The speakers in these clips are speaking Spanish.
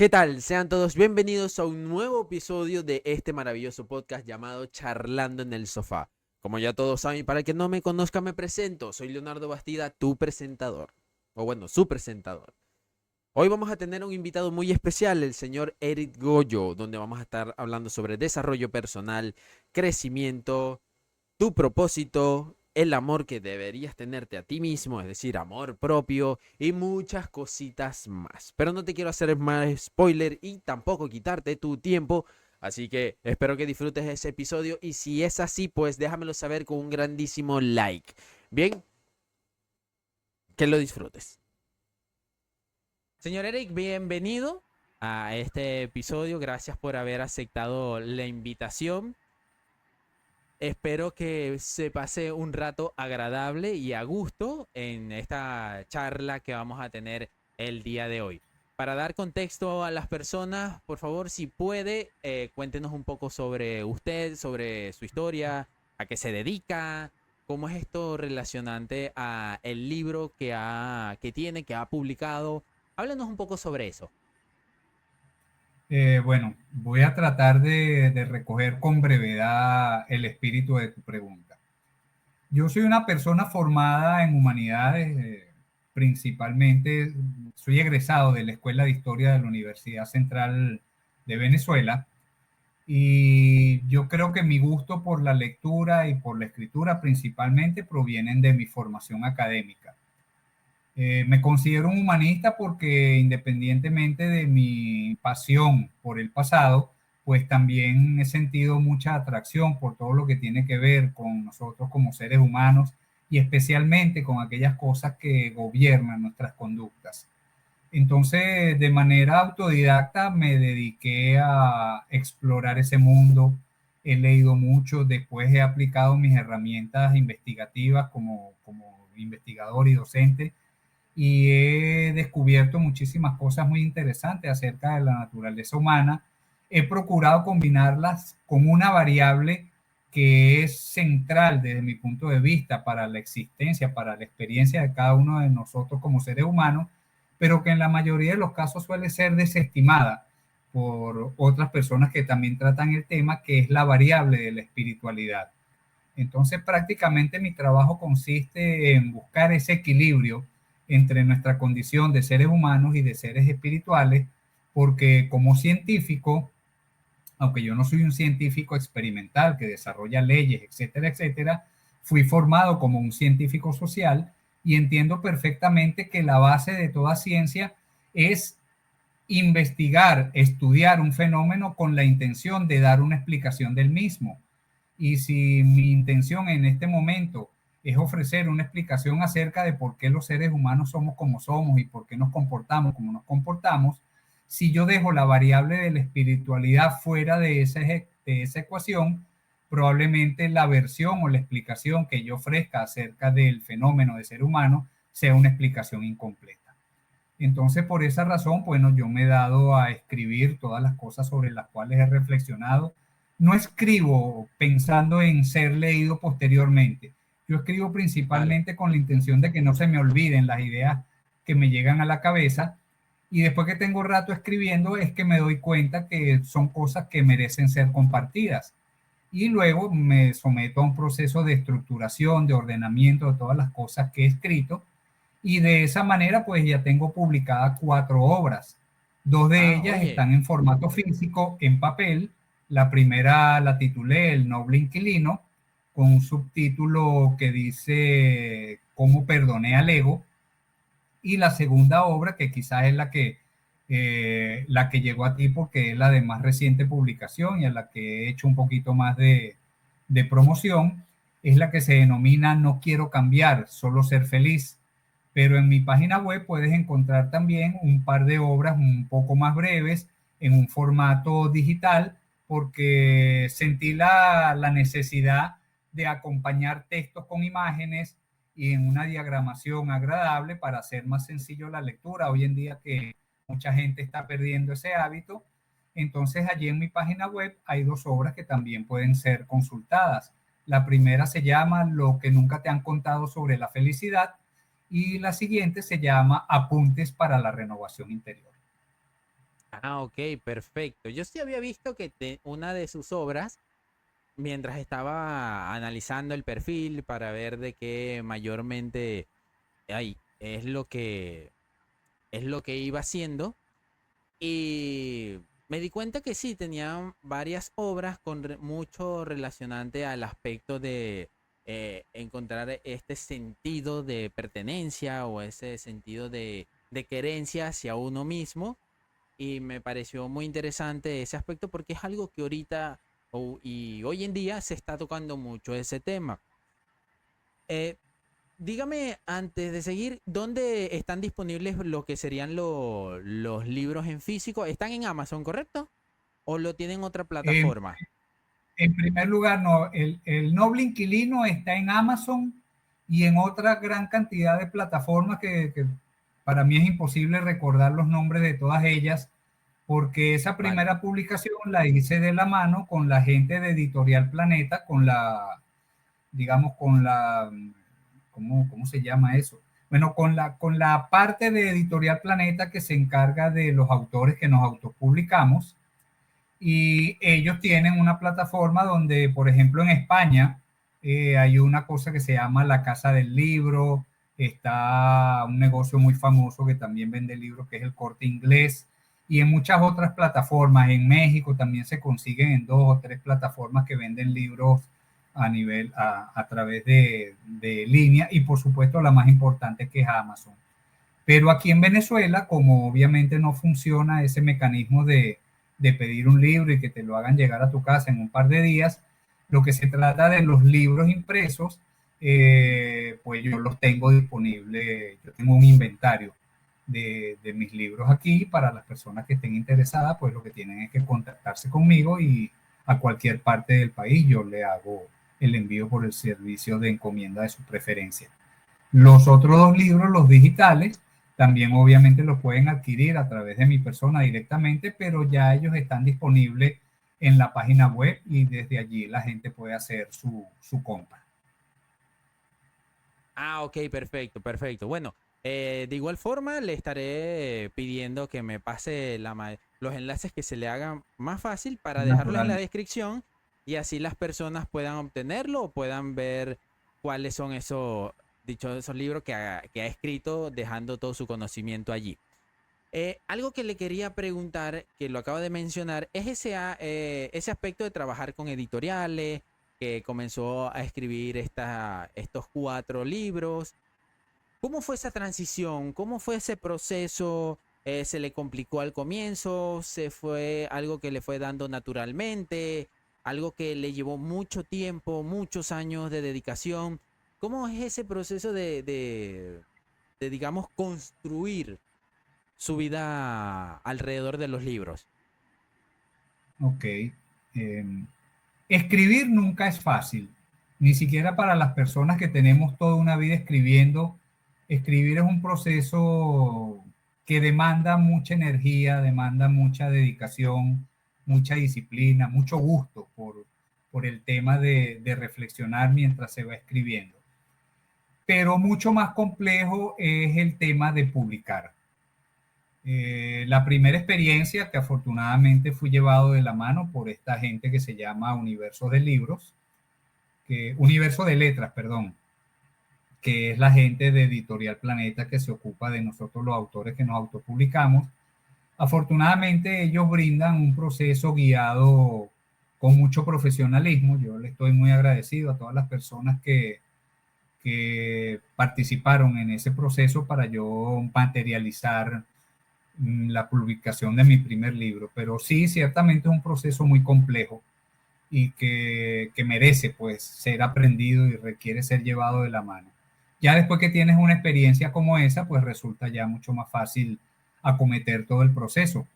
¿Qué tal? Sean todos bienvenidos a un nuevo episodio de este maravilloso podcast llamado Charlando en el Sofá. Como ya todos saben, para el que no me conozca me presento. Soy Leonardo Bastida, tu presentador. O bueno, su presentador. Hoy vamos a tener un invitado muy especial, el señor Eric Goyo, donde vamos a estar hablando sobre desarrollo personal, crecimiento, tu propósito, el amor que deberías tenerte a ti mismo, es decir, amor propio y muchas cositas más. Pero no te quiero hacer más spoiler y tampoco quitarte tu tiempo, así que espero que disfrutes ese episodio y si es así, pues déjamelo saber con un grandísimo like. Bien, que lo disfrutes. Señor Eric, bienvenido a este episodio. Gracias por haber aceptado la invitación. Espero que se pase un rato agradable y a gusto en esta charla que vamos a tener el día de hoy. Para dar contexto a las personas, por favor, si puede, cuéntenos un poco sobre usted, sobre su historia, a qué se dedica, cómo es esto relacionante a el libro que ha publicado. Háblenos un poco sobre eso. Bueno, voy a tratar de recoger con brevedad el espíritu de tu pregunta. Yo soy una persona formada en humanidades, principalmente soy egresado de la Escuela de Historia de la Universidad Central de Venezuela y yo creo que mi gusto por la lectura y por la escritura principalmente provienen de mi formación académica. Me considero un humanista porque independientemente de mi pasión por el pasado, pues también he sentido mucha atracción por todo lo que tiene que ver con nosotros como seres humanos y especialmente con aquellas cosas que gobiernan nuestras conductas. Entonces, de manera autodidacta me dediqué a explorar ese mundo. He leído mucho, después he aplicado mis herramientas investigativas como investigador y docente y he descubierto muchísimas cosas muy interesantes acerca de la naturaleza humana. He procurado combinarlas con una variable que es central desde mi punto de vista para la existencia, para la experiencia de cada uno de nosotros como seres humanos, pero que en la mayoría de los casos suele ser desestimada por otras personas que también tratan el tema, que es la variable de la espiritualidad. Entonces, prácticamente mi trabajo consiste en buscar ese equilibrio entre nuestra condición de seres humanos y de seres espirituales, porque como científico, aunque yo no soy un científico experimental que desarrolla leyes, etcétera, etcétera, fui formado como un científico social y entiendo perfectamente que la base de toda ciencia es investigar, estudiar un fenómeno con la intención de dar una explicación del mismo. Y si mi intención en este momento es ofrecer una explicación acerca de por qué los seres humanos somos como somos y por qué nos comportamos como nos comportamos, si yo dejo la variable de la espiritualidad fuera de esa ecuación, probablemente la versión o la explicación que yo ofrezca acerca del fenómeno de ser humano sea una explicación incompleta. Entonces, por esa razón, bueno, yo me he dado a escribir todas las cosas sobre las cuales he reflexionado. No escribo pensando en ser leído posteriormente. Yo escribo Vale. principalmente con la intención de que no se me olviden las ideas que me llegan a la cabeza. Y después que tengo rato escribiendo es que me doy cuenta que son cosas que merecen ser compartidas. Y luego me someto a un proceso de estructuración, de ordenamiento de todas las cosas que he escrito y de esa manera pues ya tengo publicadas 4 obras. Dos de Ah, ellas oye. están en formato físico, en papel. La primera la titulé El noble inquilino, con un subtítulo que dice Cómo perdoné al ego. Y la segunda obra, que quizás es la que llegó a ti porque es la de más reciente publicación y a la que he hecho un poquito más de promoción, es la que se denomina No quiero cambiar, solo ser feliz. Pero en mi página web puedes encontrar también un par de obras un poco más breves en un formato digital porque sentí la necesidad de acompañar textos con imágenes y en una diagramación agradable para hacer más sencillo la lectura. Hoy en día que mucha gente está perdiendo ese hábito, entonces allí en mi página web hay 2 obras que también pueden ser consultadas. La primera se llama Lo que nunca te han contado sobre la felicidad y la siguiente se llama Apuntes para la renovación interior. Ah, ok, perfecto. Yo sí había visto que una de sus obras, mientras estaba analizando el perfil para ver de qué mayormente es lo que iba haciendo, y me di cuenta que sí, tenía varias obras con mucho relacionante al aspecto de encontrar este sentido de pertenencia o ese sentido de querencia hacia uno mismo. Y me pareció muy interesante ese aspecto porque es algo que ahorita y hoy en día se está tocando mucho ese tema. Eh, Dígame, antes de seguir, ¿dónde están disponibles lo que serían los libros en físico? ¿Están en Amazon, correcto? ¿O lo tienen en otra En, plataforma? en primer lugar, no, el Noble Inquilino está en Amazon y en otra gran cantidad de plataformas que para mí es imposible recordar los nombres de todas ellas, porque esa Vale. primera publicación la hice de la mano con la gente de Editorial Planeta, con la, digamos, con la, ¿cómo se llama eso? Bueno, con la parte de Editorial Planeta que se encarga de los autores que nos autopublicamos, y ellos tienen una plataforma donde, por ejemplo, en España hay una cosa que se llama la Casa del Libro, está un negocio muy famoso que también vende libros, que es el Corte Inglés, y en muchas otras plataformas. En México también se consiguen en 2 o 3 plataformas que venden libros a través de línea, y por supuesto la más importante, que es Amazon. Pero aquí en Venezuela, como obviamente no funciona ese mecanismo de pedir un libro y que te lo hagan llegar a tu casa en un par de días, lo que se trata de los libros impresos, pues yo los tengo disponibles, yo tengo un inventario de mis libros aquí. Para las personas que estén interesadas, pues lo que tienen es que contactarse conmigo, y a cualquier parte del país yo le hago el envío por el servicio de encomienda de su preferencia. Los otros 2 libros, los digitales, también obviamente los pueden adquirir a través de mi persona directamente, pero ya ellos están disponibles en la página web y desde allí la gente puede hacer su compra. Ah, ok, perfecto, perfecto. Bueno, de igual forma le estaré pidiendo que me pase los enlaces que se le hagan más fácil para dejarlos en la Naturalmente. descripción y así las personas puedan obtenerlo o puedan ver cuáles son esos libros que ha escrito dejando todo su conocimiento allí. Algo que le quería preguntar, que lo acaba de mencionar, es ese aspecto de trabajar con editoriales, que comenzó a escribir estos 4 libros. ¿Cómo fue esa transición? ¿Cómo fue ese proceso? ¿Se le complicó al comienzo? ¿Se fue algo que le fue dando naturalmente? ¿Algo que le llevó mucho tiempo, muchos años de dedicación? ¿Cómo es ese proceso de digamos, construir su vida alrededor de los libros? Ok. Escribir nunca es fácil, ni siquiera para las personas que tenemos toda una vida escribiendo. Escribir es un proceso que demanda mucha energía, demanda mucha dedicación, mucha disciplina, mucho gusto por el tema de reflexionar mientras se va escribiendo. Pero mucho más complejo es el tema de publicar. La primera experiencia, que afortunadamente fui llevado de la mano por esta gente que se llama Universo de Letras, perdón, que es la gente de Editorial Planeta que se ocupa de nosotros los autores que nos autopublicamos. Afortunadamente ellos brindan un proceso guiado con mucho profesionalismo. Yo le estoy muy agradecido a todas las personas que participaron en ese proceso para yo materializar la publicación de mi primer libro. Pero sí, ciertamente es un proceso muy complejo y que merece pues ser aprendido y requiere ser llevado de la mano. Ya después que tienes una experiencia como esa, pues resulta ya mucho más fácil acometer todo el proceso.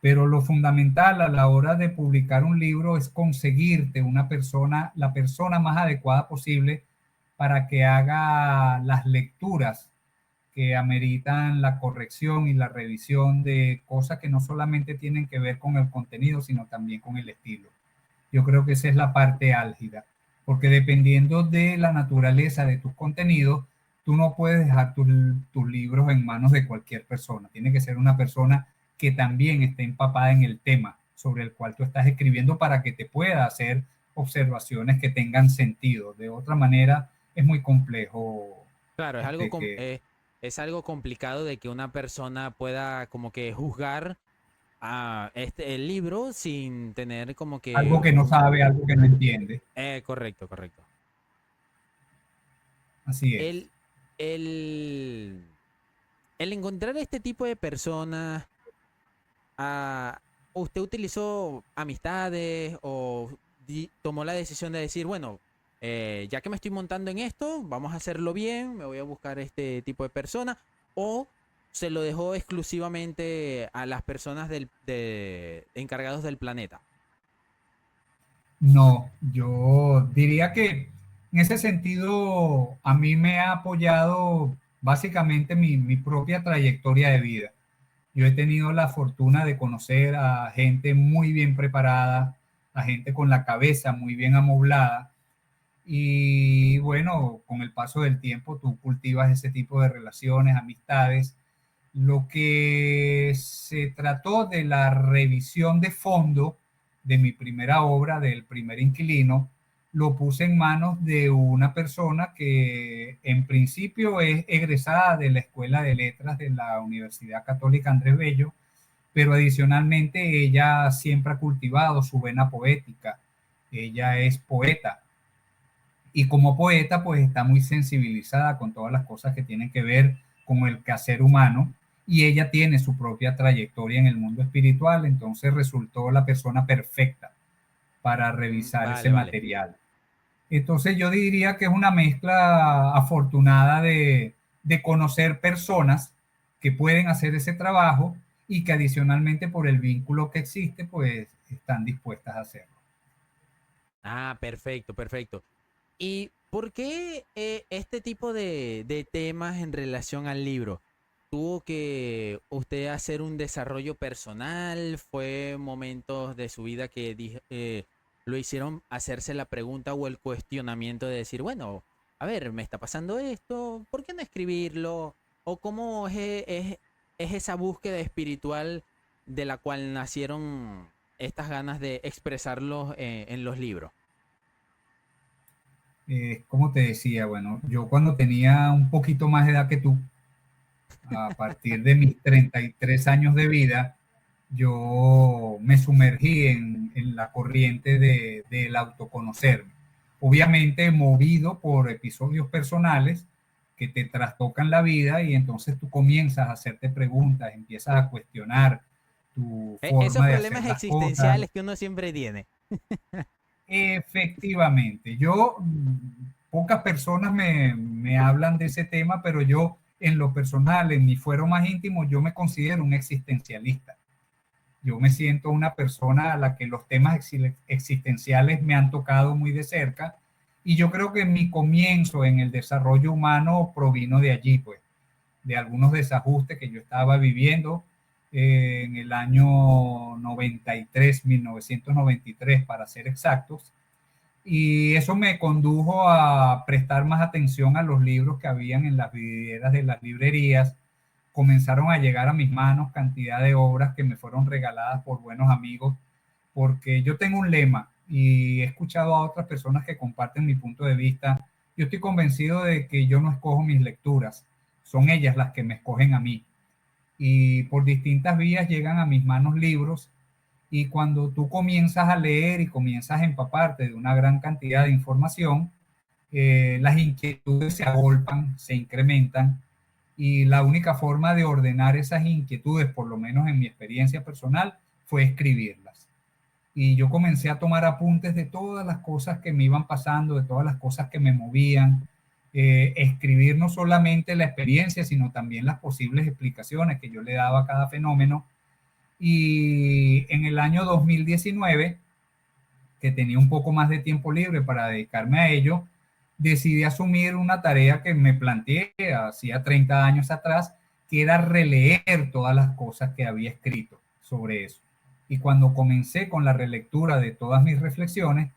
Pero lo fundamental a la hora de publicar un libro es conseguirte una persona, la persona más adecuada posible para que haga las lecturas que ameritan la corrección y la revisión de cosas que no solamente tienen que ver con el contenido, sino también con el estilo. Yo creo que esa es la parte álgida, porque dependiendo de la naturaleza de tus contenidos, tú no puedes dejar tus libros en manos de cualquier persona. Tiene que ser una persona que también esté empapada en el tema sobre el cual tú estás escribiendo para que te pueda hacer observaciones que tengan sentido. De otra manera, es muy complejo. Claro, Que es algo complicado de que una persona pueda como que juzgar a el libro sin tener como que algo que no sabe, algo que no entiende. correcto, correcto. Así es. El, el, el encontrar este tipo de personas, ah, ¿usted utilizó amistades o tomó la decisión de decir, bueno, ya que me estoy montando en esto, vamos a hacerlo bien, me voy a buscar este tipo de personas? ¿O se lo dejó exclusivamente a las personas encargados del planeta? No, yo diría que en ese sentido a mí me ha apoyado básicamente mi propia trayectoria de vida. Yo he tenido la fortuna de conocer a gente muy bien preparada, a gente con la cabeza muy bien amoblada. Y bueno, con el paso del tiempo tú cultivas ese tipo de relaciones, amistades. Lo que se trató de la revisión de fondo de mi primera obra, del primer inquilino, lo puse en manos de una persona que en principio es egresada de la Escuela de Letras de la Universidad Católica Andrés Bello, pero adicionalmente ella siempre ha cultivado su vena poética. Ella es poeta y como poeta pues está muy sensibilizada con todas las cosas que tienen que ver con el quehacer humano y ella tiene su propia trayectoria en el mundo espiritual, entonces resultó la persona perfecta para revisar ese Vale, vale. material. Entonces yo diría que es una mezcla afortunada de conocer personas que pueden hacer ese trabajo y que adicionalmente por el vínculo que existe pues están dispuestas a hacerlo. Ah, perfecto, perfecto. ¿Y por qué este tipo de temas en relación al libro? ¿Tuvo que usted hacer un desarrollo personal? ¿Fue momentos de su vida que lo hicieron hacerse la pregunta o el cuestionamiento de decir, bueno, a ver, me está pasando esto, ¿por qué no escribirlo? ¿O cómo es esa búsqueda espiritual de la cual nacieron estas ganas de expresarlos en los libros? Como te decía, bueno, yo cuando tenía un poquito más de edad que tú, a partir de mis 33 años de vida, yo me sumergí en la corriente del autoconocerme. Obviamente movido por episodios personales que te trastocan la vida y entonces tú comienzas a hacerte preguntas, empiezas a cuestionar tu Esos forma de hacer problemas las cosas. existenciales que uno siempre tiene. Efectivamente, pocas personas me hablan de ese tema, pero yo en lo personal, en mi fuero más íntimo, yo me considero un existencialista. Yo me siento una persona a la que los temas existenciales me han tocado muy de cerca y yo creo que mi comienzo en el desarrollo humano provino de allí, pues, de algunos desajustes que yo estaba viviendo en el año 93, 1993 para ser exactos, y eso me condujo a prestar más atención a los libros que habían en las vidrieras de las librerías. Comenzaron a llegar a mis manos cantidad de obras que me fueron regaladas por buenos amigos, porque yo tengo un lema y he escuchado a otras personas que comparten mi punto de vista. Yo estoy convencido de que yo no escojo mis lecturas, son ellas las que me escogen a mí. Y por distintas vías llegan a mis manos libros y cuando tú comienzas a leer y comienzas a empaparte de una gran cantidad de información, las inquietudes se agolpan, se incrementan y la única forma de ordenar esas inquietudes, por lo menos en mi experiencia personal, fue escribirlas. Y yo comencé a tomar apuntes de todas las cosas que me iban pasando, de todas las cosas que me movían, escribir no solamente la experiencia, sino también las posibles explicaciones que yo le daba a cada fenómeno. Y en el año 2019, que tenía un poco más de tiempo libre para dedicarme a ello, decidí asumir una tarea que me planteé hacía 30 años atrás, que era releer todas las cosas que había escrito sobre eso. Y cuando comencé con la relectura de todas mis reflexiones,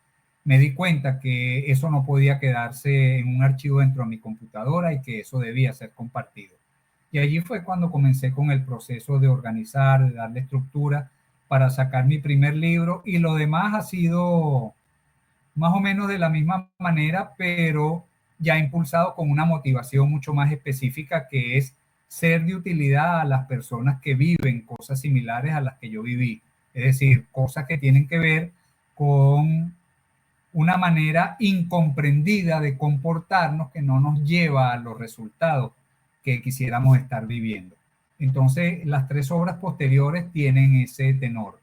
me di cuenta que eso no podía quedarse en un archivo dentro de mi computadora y que eso debía ser compartido. Y allí fue cuando comencé con el proceso de organizar, de darle estructura para sacar mi primer libro, y lo demás ha sido más o menos de la misma manera, pero ya impulsado con una motivación mucho más específica, que es ser de utilidad a las personas que viven cosas similares a las que yo viví. Es decir, cosas que tienen que ver con una manera incomprendida de comportarnos que no nos lleva a los resultados que quisiéramos estar viviendo. Entonces, las tres obras posteriores tienen ese tenor,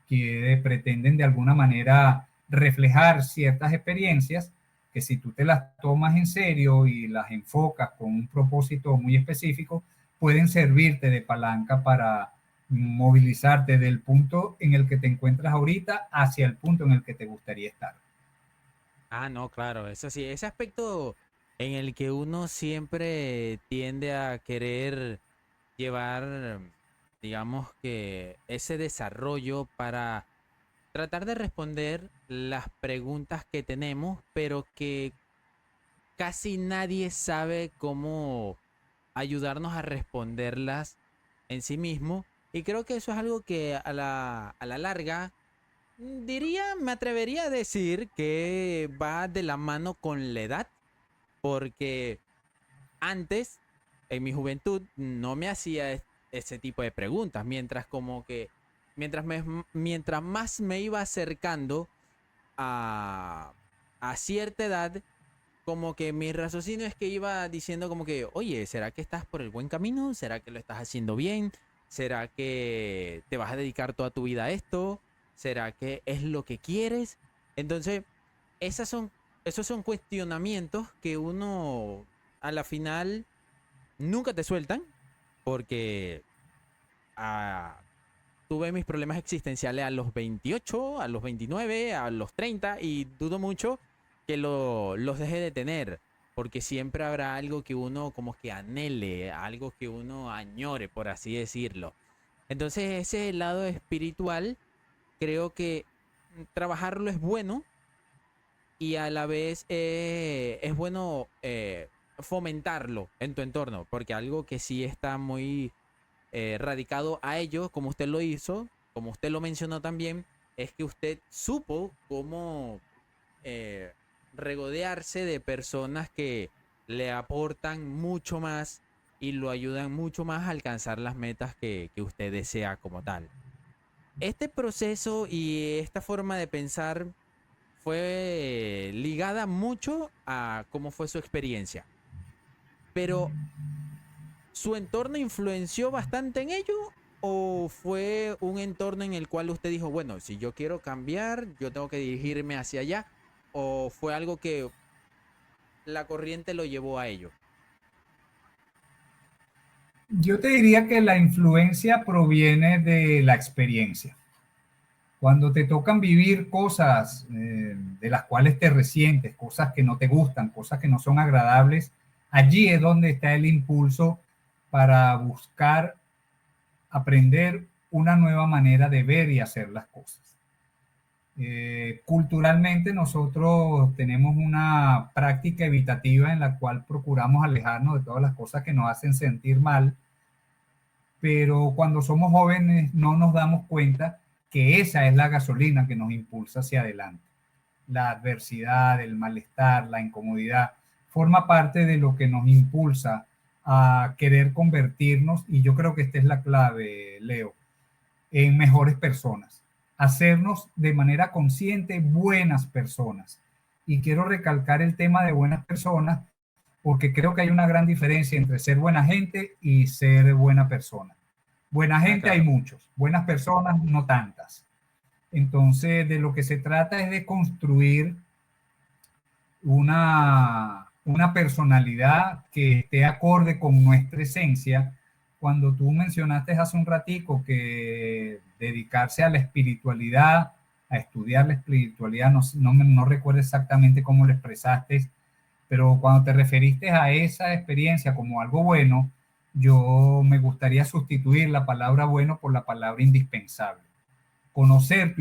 que pretenden de alguna manera reflejar ciertas experiencias que, si tú te las tomas en serio y las enfocas con un propósito muy específico, pueden servirte de palanca para movilizarte del punto en el que te encuentras ahorita hacia el punto en el que te gustaría estar. Ah, no, claro, eso sí, ese aspecto en el que uno siempre tiende a querer llevar, digamos que ese desarrollo para tratar de responder las preguntas que tenemos, pero que casi nadie sabe cómo ayudarnos a responderlas en sí mismo. Y creo que eso es algo que a la larga, diría, me atrevería a decir que va de la mano con la edad, porque antes, en mi juventud, no me hacía ese tipo de preguntas, mientras como que, mientras más me iba acercando a, a cierta edad, como que mi raciocinio es que iba diciendo como que, oye, ¿será que estás por el buen camino? ¿Será que lo estás haciendo bien? ¿Será que te vas a dedicar toda tu vida a esto? ¿Será que es lo que quieres? Entonces, esas son, esos son cuestionamientos que uno a la final nunca te sueltan, porque ah, tuve mis problemas existenciales a los 28, a los 29, a los 30, y dudo mucho que los deje de tener, porque siempre habrá algo que uno como que anhele, algo que uno añore, por así decirlo. Entonces ese lado espiritual creo que trabajarlo es bueno, y a la vez es bueno fomentarlo en tu entorno, porque algo que sí está muy radicado a ello, como usted lo hizo, como usted lo mencionó también, es que usted supo cómo eh, regodearse de personas que le aportan mucho más y lo ayudan mucho más a alcanzar las metas que usted desea como tal. Este proceso y esta forma de pensar fue ligada mucho a cómo fue su experiencia, pero ¿su entorno influenció bastante en ello o fue un entorno en el cual usted dijo, bueno, si yo quiero cambiar, yo tengo que dirigirme hacia allá? ¿O fue algo que la corriente lo llevó a ello? Yo te diría que la influencia proviene de la experiencia. Cuando te tocan vivir cosas de las cuales te resientes, cosas que no te gustan, cosas que no son agradables, allí es donde está el impulso para buscar aprender una nueva manera de ver y hacer las cosas. Culturalmente nosotros tenemos una práctica evitativa en la cual procuramos alejarnos de todas las cosas que nos hacen sentir mal, pero cuando somos jóvenes no nos damos cuenta que esa es la gasolina que nos impulsa hacia adelante. La adversidad, el malestar, la incomodidad, forma parte de lo que nos impulsa a querer convertirnos, y yo creo que esta es la clave, Leo, en mejores personas, hacernos de manera consciente buenas personas. Y quiero recalcar el tema de buenas personas porque creo que hay una gran diferencia entre ser buena gente y ser buena persona. Buena Ah, gente hay claro. muchos, buenas personas no tantas. Entonces, de lo que se trata es de construir una personalidad que esté acorde con nuestra esencia. Cuando tú mencionaste hace un ratico que dedicarse a la espiritualidad, a estudiar la espiritualidad, no recuerdo exactamente cómo lo expresaste, pero cuando te referiste a esa experiencia como algo bueno, yo me gustaría sustituir la palabra bueno por la palabra indispensable. Conocer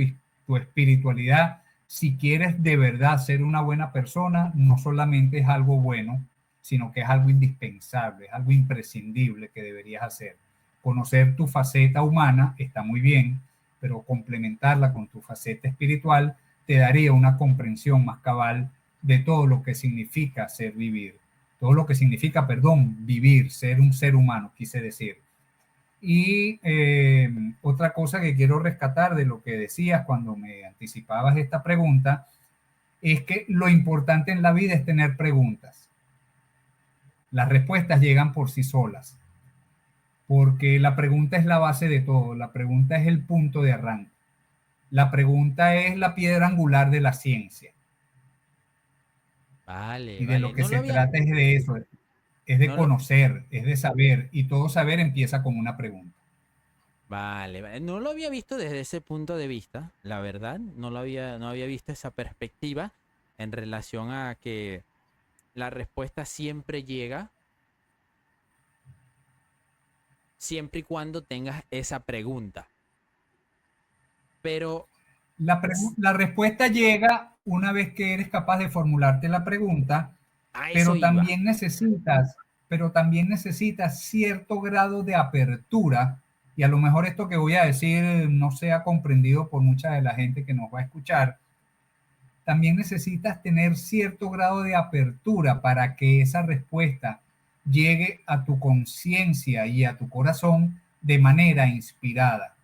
tu espiritualidad, si quieres de verdad ser una buena persona, no solamente es algo bueno, sino que es algo indispensable, es algo imprescindible que deberías hacer. Conocer tu faceta humana está muy bien, pero complementarla con tu faceta espiritual te daría una comprensión más cabal de todo lo que significa ser vivir, todo lo que significa, perdón, vivir, ser un ser humano, quise decir. Y otra cosa que quiero rescatar de lo que decías cuando me anticipabas esta pregunta es que lo importante en la vida es tener preguntas. Las respuestas llegan por sí solas, porque la pregunta es la base de todo, la pregunta es el punto de arranque, la pregunta es la piedra angular de la ciencia. Vale, Y de vale. lo que No lo se había, trata es de eso, es de no lo, conocer, es de saber, y todo saber empieza con una pregunta. vale, vale. No lo había visto desde ese punto de vista, la verdad. No había visto esa perspectiva en relación a que la respuesta siempre llega siempre y cuando tengas esa pregunta. Pero La respuesta llega una vez que eres capaz de formularte la pregunta, a eso pero iba. también necesitas, pero también necesitas cierto grado de apertura, y a lo mejor esto que voy a decir no sea comprendido por mucha de la gente que nos va a escuchar. También necesitas tener cierto grado de apertura para que esa respuesta llegue a tu conciencia y a tu corazón de manera inspirada.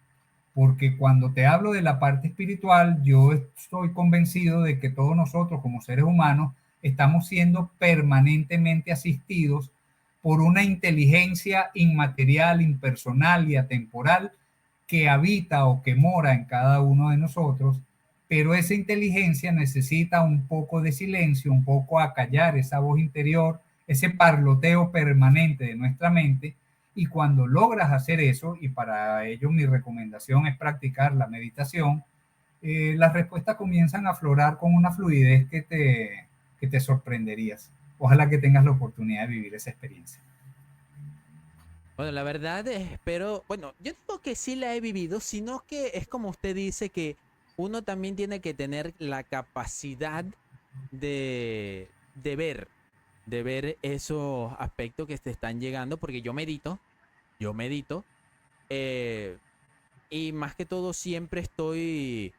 Porque cuando te hablo de la parte espiritual, yo estoy convencido de que todos nosotros como seres humanos estamos siendo permanentemente asistidos por una inteligencia inmaterial, impersonal y atemporal que habita o que mora en cada uno de nosotros, pero esa inteligencia necesita un poco de silencio, un poco acallar esa voz interior, ese parloteo permanente de nuestra mente. Y cuando logras hacer eso, y para ello mi recomendación es practicar la meditación, las respuestas comienzan a aflorar con una fluidez que te sorprenderías. Ojalá que tengas la oportunidad de vivir esa experiencia. Bueno, la verdad espero, bueno, yo digo que sí la he vivido, sino que es como usted dice que uno también tiene que tener la capacidad de ver esos aspectos que te están llegando, porque yo medito, eh, y más que todo siempre estoy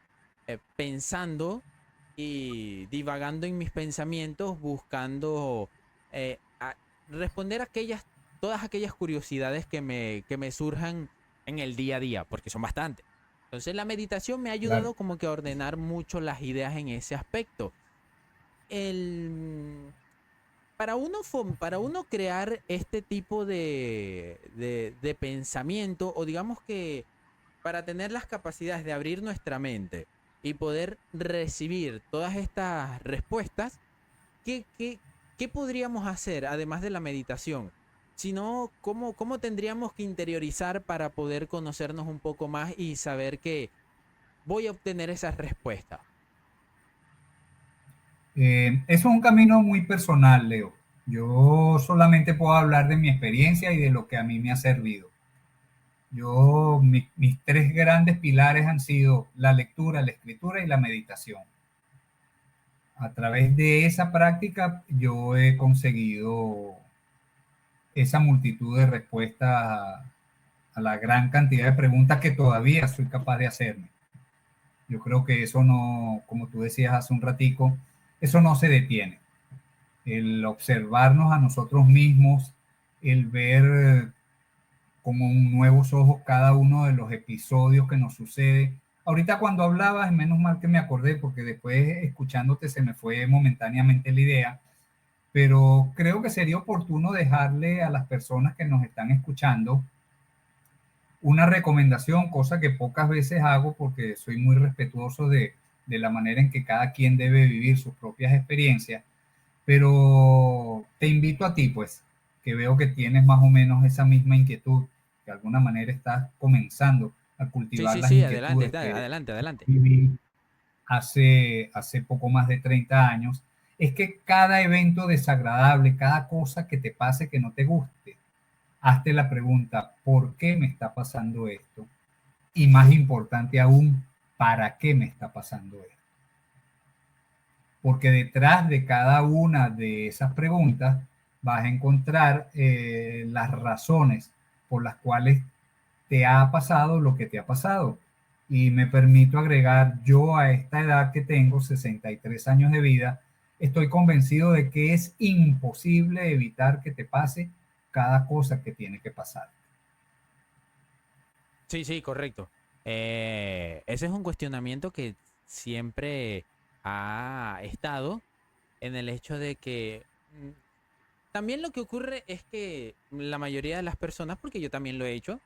pensando y divagando en mis pensamientos, buscando responder todas aquellas curiosidades que me surjan en el día a día, porque son bastantes. Entonces la meditación me ha Claro. ayudado como que a ordenar mucho las ideas en ese aspecto. El, para uno crear este tipo de pensamiento, o digamos que para tener las capacidades de abrir nuestra mente y poder recibir todas estas respuestas, ¿qué podríamos hacer además de la meditación? Si no, ¿cómo tendríamos que interiorizar para poder conocernos un poco más y saber que voy a obtener esas respuestas? Eso es un camino muy personal, Leo. Yo solamente puedo hablar de mi experiencia y de lo que a mí me ha servido. Mis tres grandes pilares han sido la lectura, la escritura y la meditación. A través de esa práctica yo he conseguido esa multitud de respuestas a la gran cantidad de preguntas que todavía soy capaz de hacerme. Yo creo que eso no, como tú decías hace un ratico, eso no se detiene. El observarnos a nosotros mismos, el ver como nuevos ojos cada uno de los episodios que nos sucede. Ahorita cuando hablabas, menos mal que me acordé, porque después escuchándote se me fue momentáneamente la idea, pero creo que sería oportuno dejarle a las personas que nos están escuchando una recomendación, cosa que pocas veces hago porque soy muy respetuoso de la manera en que cada quien debe vivir sus propias experiencias, pero te invito a ti, pues, que veo que tienes más o menos esa misma inquietud, que de alguna manera estás comenzando a Sí, cultivar sí, las sí, adelante, inquietudes está, que adelante, adelante. viví hace poco más de 30 años, es que cada evento desagradable, cada cosa que te pase que no te guste, hazte la pregunta, ¿por qué me está pasando esto? Y más importante aún, ¿para qué me está pasando esto? Porque detrás de cada una de esas preguntas vas a encontrar las razones por las cuales te ha pasado lo que te ha pasado. Y me permito agregar, yo a esta edad que tengo, 63 años de vida, estoy convencido de que es imposible evitar que te pase cada cosa que tiene que pasar. Sí, sí, correcto. Ese es un cuestionamiento que siempre ha estado en el hecho de que también lo que ocurre es que la mayoría de las personas, porque yo también lo he hecho,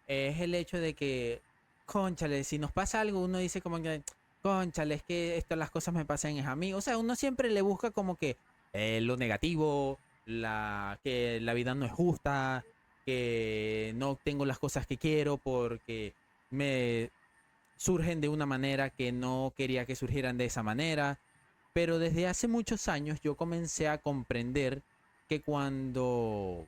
es el hecho de que, cónchale, si nos pasa algo, uno dice como que, cónchale, es que esto, las cosas me pasan es a mí. O sea, uno siempre le busca como que lo negativo, que la vida no es justa, que no obtengo las cosas que quiero porque me surgen de una manera que no quería que surgieran de esa manera. Pero desde hace muchos años yo comencé a comprender que cuando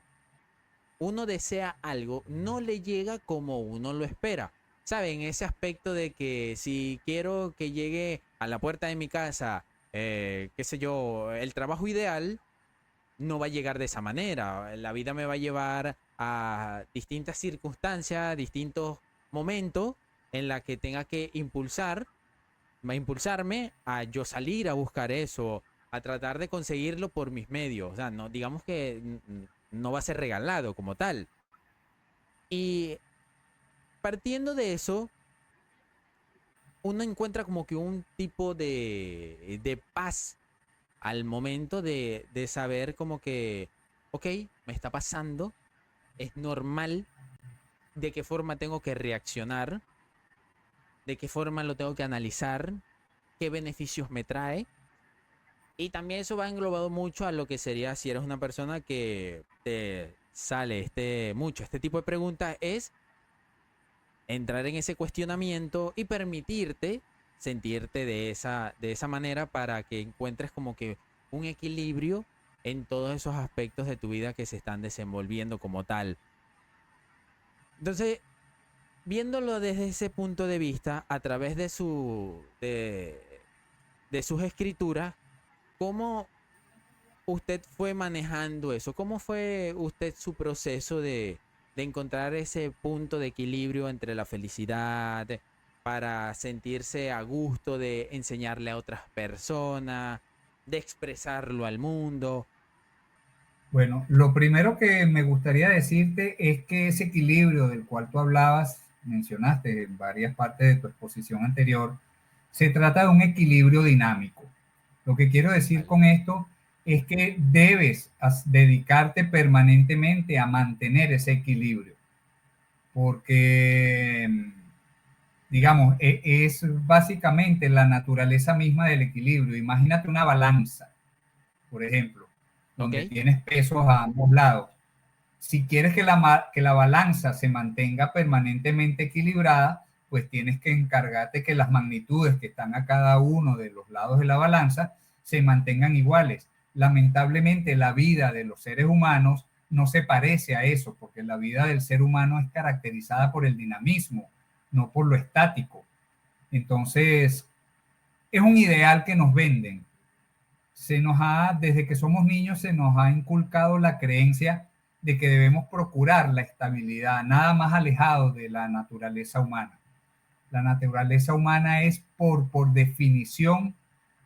uno desea algo, no le llega como uno lo espera. ¿Saben? Ese aspecto de que si quiero que llegue a la puerta de mi casa, qué sé yo, el trabajo ideal, no va a llegar de esa manera. La vida me va a llevar a distintas circunstancias, distintos momentos en la que tenga que va a impulsarme a yo salir a buscar eso, a tratar de conseguirlo por mis medios. O sea, no, digamos que no va a ser regalado como tal. Y partiendo de eso, uno encuentra como que un tipo de paz al momento de saber como que, ok, me está pasando, es normal, de qué forma tengo que reaccionar, de qué forma lo tengo que analizar, qué beneficios me trae. Y también eso va englobado mucho a lo que sería si eres una persona que te sale mucho este tipo de preguntas, es entrar en ese cuestionamiento y permitirte sentirte de esa manera para que encuentres como que un equilibrio en todos esos aspectos de tu vida que se están desenvolviendo como tal. Entonces, viéndolo desde ese punto de vista, a través de sus escrituras, ¿cómo usted fue manejando eso? ¿Cómo fue usted su proceso de encontrar ese punto de equilibrio entre la felicidad para sentirse a gusto de enseñarle a otras personas, de expresarlo al mundo? Bueno, lo primero que me gustaría decirte es que ese equilibrio del cual tú hablabas, mencionaste en varias partes de tu exposición anterior, se trata de un equilibrio dinámico. Lo que quiero decir Vale. con esto es que debes dedicarte permanentemente a mantener ese equilibrio, porque, digamos, es básicamente la naturaleza misma del equilibrio. Imagínate una balanza, por ejemplo, ¿Ok? donde tienes pesos a ambos lados. Si quieres que la balanza se mantenga permanentemente equilibrada, pues tienes que encargarte que las magnitudes que están a cada uno de los lados de la balanza se mantengan iguales. Lamentablemente, la vida de los seres humanos no se parece a eso, porque la vida del ser humano es caracterizada por el dinamismo, no por lo estático. Entonces, es un ideal que nos venden. Desde que somos niños, se nos ha inculcado la creencia de que debemos procurar la estabilidad, nada más alejado de la naturaleza humana. La naturaleza humana es por definición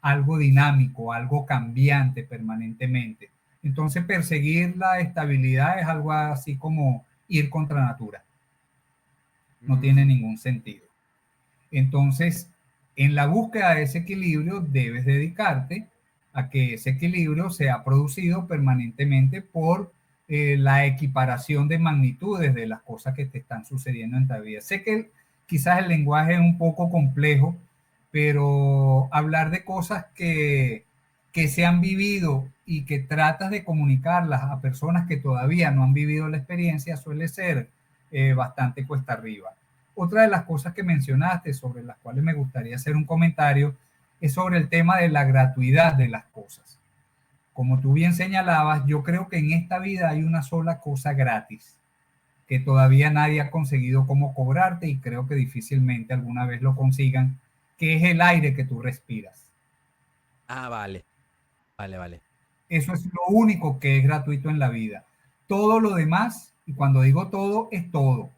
algo dinámico, algo cambiante permanentemente. Entonces perseguir la estabilidad es algo así como ir contra natura. No tiene Mm, ningún sentido. Entonces, en la búsqueda de ese equilibrio debes dedicarte a que ese equilibrio sea producido permanentemente por la equiparación de magnitudes de las cosas que te están sucediendo en tu vida. Sé que quizás el lenguaje es un poco complejo, pero hablar de cosas que se han vivido y que tratas de comunicarlas a personas que todavía no han vivido la experiencia suele ser bastante cuesta arriba. Otra de las cosas que mencionaste, sobre las cuales me gustaría hacer un comentario, es sobre el tema de la gratuidad de las cosas. Como tú bien señalabas, yo creo que en esta vida hay una sola cosa gratis, que todavía nadie ha conseguido cómo cobrarte y creo que difícilmente alguna vez lo consigan, que es el aire que tú respiras. ah, vale, vale, vale. Eso es lo único que es gratuito en la vida. Todo lo demás, y cuando digo todo, es todo,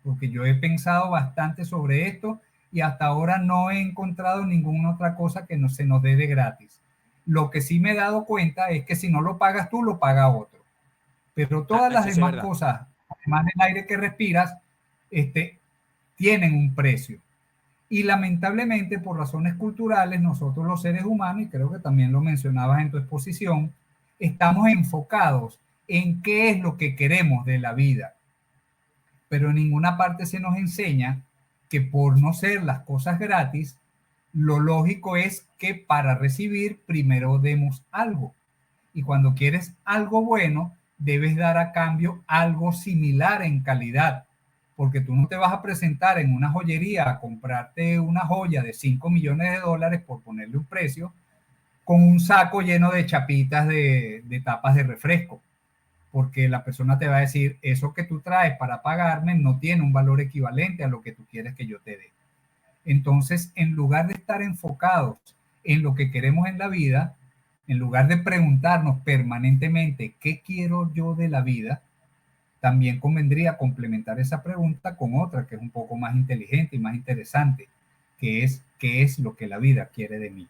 porque yo he pensado bastante sobre esto y hasta ahora no he encontrado ninguna otra cosa que no se nos dé de gratis. Lo que sí me he dado cuenta es que si no lo pagas tú, lo paga otro. Pero Ah, todas las eso sí es demás verdad. cosas, además del aire que respiras, tienen un precio. Y lamentablemente, por razones culturales, nosotros los seres humanos, y creo que también lo mencionabas en tu exposición, estamos enfocados en qué es lo que queremos de la vida. Pero en ninguna parte se nos enseña que por no ser las cosas gratis, lo lógico es que para recibir primero demos algo. Y cuando quieres algo bueno, debes dar a cambio algo similar en calidad, porque tú no te vas a presentar en una joyería a comprarte una joya de 5 millones de dólares, por ponerle un precio, con un saco lleno de chapitas de tapas de refresco, porque la persona te va a decir, eso que tú traes para pagarme no tiene un valor equivalente a lo que tú quieres que yo te dé. Entonces, en lugar de estar enfocados en lo que queremos en la vida, en lugar de preguntarnos permanentemente qué quiero yo de la vida, también convendría complementar esa pregunta con otra que es un poco más inteligente y más interesante, que es qué es lo que la vida quiere de mí.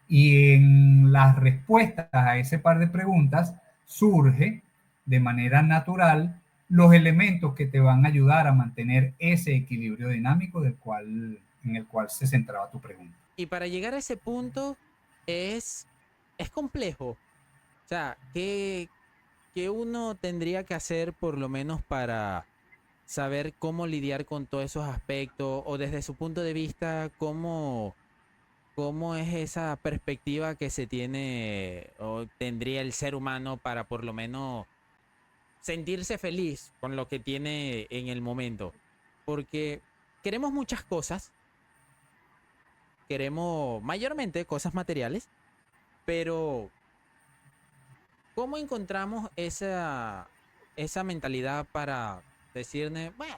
Y en las respuestas a ese par de preguntas surge de manera natural los elementos que te van a ayudar a mantener ese equilibrio dinámico en el cual se centraba tu pregunta. Y para llegar a ese punto es, es complejo. O sea, ¿qué uno tendría que hacer por lo menos para saber cómo lidiar con todos esos aspectos? O desde su punto de vista, cómo es esa perspectiva que se tiene o tendría el ser humano para por lo menos sentirse feliz con lo que tiene en el momento? Porque queremos muchas cosas, queremos mayormente cosas materiales, pero ¿cómo encontramos esa mentalidad para decirle, bueno,